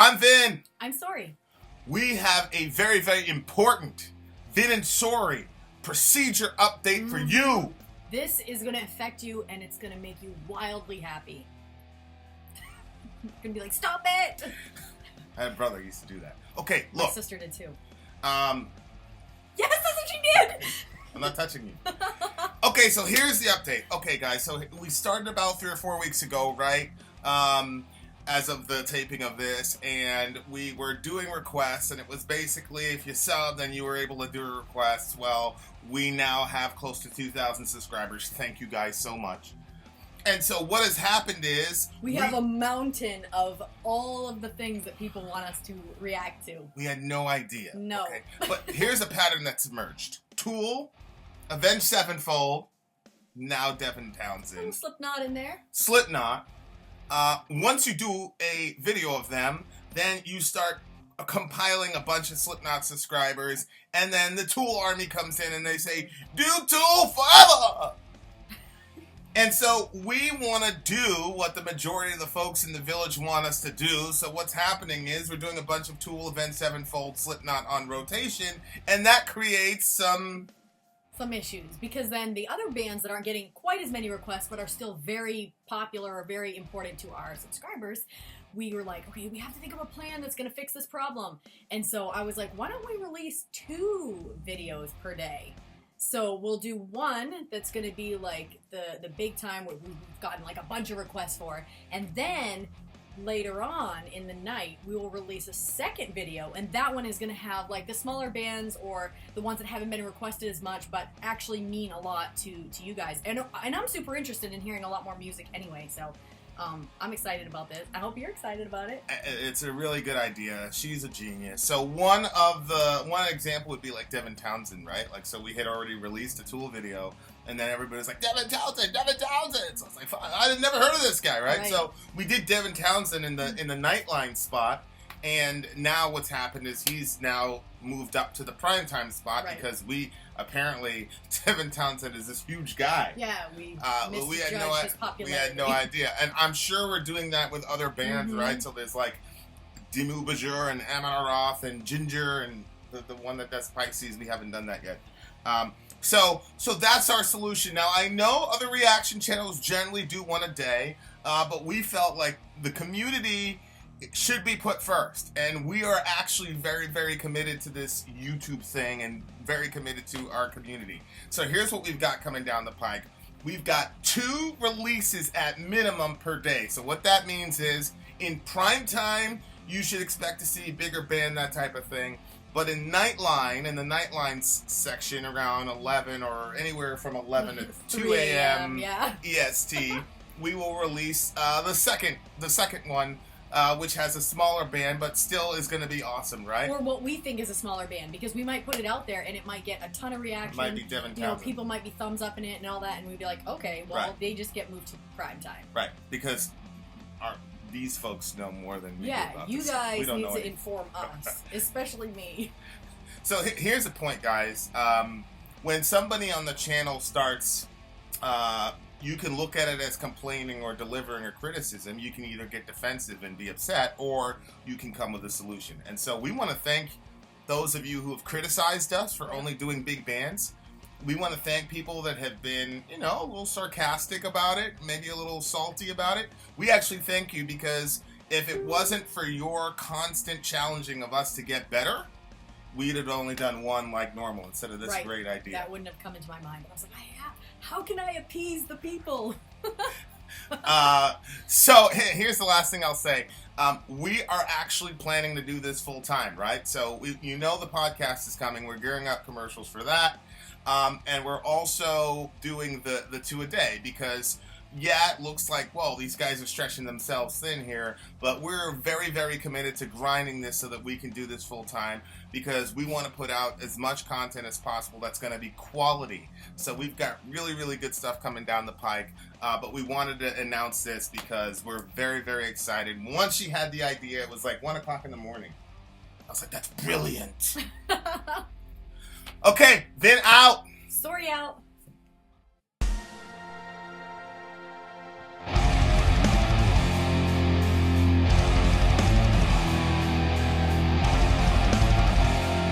I'm Vin. I'm Sori. We have a very, very important Vin and Sori procedure update for you. This is going to affect you and it's going to make you wildly happy. You're going to be like, stop it! I had a brother who used to do that. Okay, look. My sister did too. Yes, that's what she did! I'm not touching you. Okay, so here's the update. Okay, guys, so we started about 3 or 4 weeks ago, right? As of the taping of this, and we were doing requests, and it was basically if you subbed, then you were able to do requests. Well, we now have close to 2,000 subscribers. Thank you guys so much. And so what has happened is... We have a mountain of all of the things that people want us to react to. We had no idea. No. Okay. But here's a pattern that's emerged. Tool, Avenged Sevenfold, now Devin Townsend. Slipknot in there. Slipknot. Once you do a video of them, then you start compiling a bunch of Slipknot subscribers, and then the Tool army comes in and they say, do Tool forever! And so we want to do what the majority of the folks in the village want us to do. So what's happening is we're doing a bunch of Tool, Avenged Sevenfold, Slipknot on rotation, and that creates some issues, because then the other bands that aren't getting quite as many requests but are still very popular or very important to our subscribers, we were like, okay, we have to think of a plan that's going to fix this problem. And so I was like, why don't we release 2 videos per day? So we'll do one that's going to be like the big time where we've gotten like a bunch of requests for, and then later on in the night we will release a second video, and that one is going to have like the smaller bands or the ones that haven't been requested as much but actually mean a lot to you guys, and I'm super interested in hearing a lot more music anyway, so I'm excited about this. I hope you're excited about it. It's a really good idea. She's a genius. So one example would be like Devin Townsend, right? Like, so we had already released a Tool video, and then everybody's like, Devin Townsend, Devin Townsend. So I was like, I had never heard of this guy, right? So we did Devin Townsend in the NightLine spot, and now what's happened is he's now moved up to the PrimeTime spot, because we apparently Devin Townsend is this huge guy. Yeah, we had no idea, and I'm sure we're doing that with other bands, right? So there's like Dimmu Borgir and Amanaroth and Ginger and the one that does Pisces. We haven't done that yet. So that's our solution. Now I know other reaction channels generally do one a day, but we felt like the community should be put first, and we are actually very, very committed to this YouTube thing and very committed to our community. So here's what we've got coming down the pike. We've got 2 releases at minimum per day. So what that means is in prime time you should expect to see bigger band, that type of thing. But in NightLine, in the NightLine section around 11 or anywhere from 11 to 2 a.m. EST, we will release the second one, which has a smaller band, but still is going to be awesome, right? Or what we think is a smaller band, because we might put it out there and it might get a ton of reaction. It might be Devin Townsend. People might be thumbs up in it and all that, and we'd be like, okay, well, they just get moved to prime time. Right, because these folks know more than we do about you this. guys need to inform us, especially me. So here's the point, guys. When somebody on the channel starts... you can look at it as complaining or delivering a criticism. You can either get defensive and be upset, or you can come with a solution. And so we want to thank those of you who have criticized us for only doing big bands. We want to thank people that have been, a little sarcastic about it, maybe a little salty about it. We actually thank you, because if it wasn't for your constant challenging of us to get better, we'd have only done one like normal instead of this great idea. That wouldn't have come into my mind. But I was like, how can I appease the people? So here's the last thing I'll say. We are actually planning to do this full time, right? So the podcast is coming. We're gearing up commercials for that. And we're also doing the 2 a day, because it looks like, well, these guys are stretching themselves thin here, but we're very, very committed to grinding this so that we can do this full time, because we want to put out as much content as possible that's going to be quality. So we've got really, really good stuff coming down the pike, but we wanted to announce this because we're very, very excited. Once she had the idea, it was like 1 o'clock in the morning. I was like, that's brilliant. Okay, Vin out. Sori out.